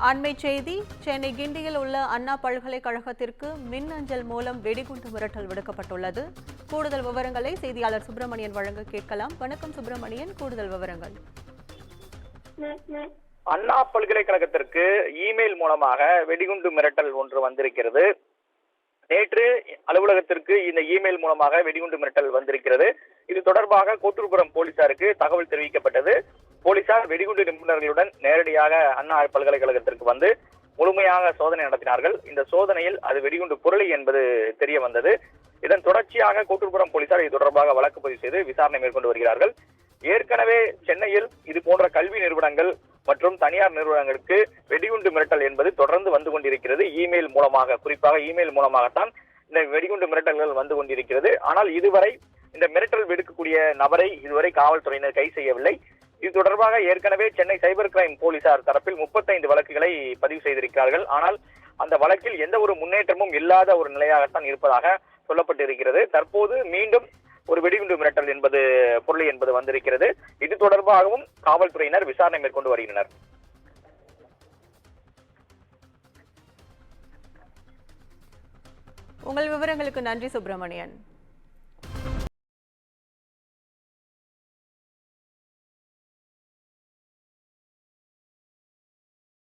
அண்மை செய்தி சென்னை கிண்டியில் உள்ள அண்ணா பல்கலைக்கழகத்திற்கு மின்னஞ்சல் மூலம் வெடிகுண்டு மிரட்டல் விடுக்கப்பட்டுள்ளது. கூடுதல் விவரங்களை செய்தியாளர் சுப்பிரமணியன் வழங்க கேட்கலாம். வணக்கம் சுப்பிரமணியன், கூடுதல் விவரங்கள். அண்ணா பல்கலைக்கழகத்திற்கு இமெயில் மூலமாக வெடிகுண்டு மிரட்டல் ஒன்று வந்திருக்கிறது. நேற்று அலுவலகத்திற்கு இந்த இமெயில் மூலமாக வெடிகுண்டு மிரட்டல் வந்திருக்கிறது. இது தொடர்பாக கோட்டூர்புரம் போலீசாருக்கு தகவல் தெரிவிக்கப்பட்டது. போலீசார் வெடிகுண்டு நிபுணர்களுடன் நேரடியாக அண்ணா பல்கலைக்கழகத்திற்கு வந்து முழுமையாக சோதனை நடத்தினார்கள். இந்த சோதனையில் அது வெடிகுண்டு புரளி என்பது தெரிய வந்தது. இதன் தொடர்ச்சியாக கோட்டூர்புரம் போலீசார் இது தொடர்பாக வழக்கு பதிவு செய்து விசாரணை மேற்கொண்டு வருகிறார்கள். ஏற்கனவே சென்னையில் இது போன்ற கல்வி நிறுவனங்கள் மற்றும் தனியார் நிறுவனங்களுக்கு வெடிகுண்டு மிரட்டல் என்பது தொடர்ந்து வந்து கொண்டிருக்கிறது. இமெயில் மூலமாக, குறிப்பாக இமெயில் மூலமாகத்தான் இந்த வெடிகுண்டு மிரட்டல்கள் வந்து கொண்டிருக்கிறது. ஆனால் இதுவரை இந்த மிரட்டல் விடுக்கக்கூடிய நபரை இதுவரை காவல்துறையினர் கைது செய்யவில்லை. இது தொடர்பாக ஏற்கனவே சென்னை சைபர் கிரைம் போலீசார் தரப்பில் 35 வழக்குகளை பதிவு செய்திருக்கிறார்கள். ஆனால் அந்த வழக்கில் எந்த ஒரு முன்னேற்றமும் இல்லாத ஒரு நிலையாகத்தான் இருப்பதாக சொல்லப்பட்டிருக்கிறது. தற்போது மீண்டும் ஒரு வெடிகுண்டு மிரட்டல் என்பது பொருள் என்பது வந்திருக்கிறது. இது தொடர்பாகவும் காவல்துறையினர் விசாரணை மேற்கொண்டு வருகின்றனர். உங்கள் விவரங்களுக்கு நன்றி சுப்பிரமணியன்.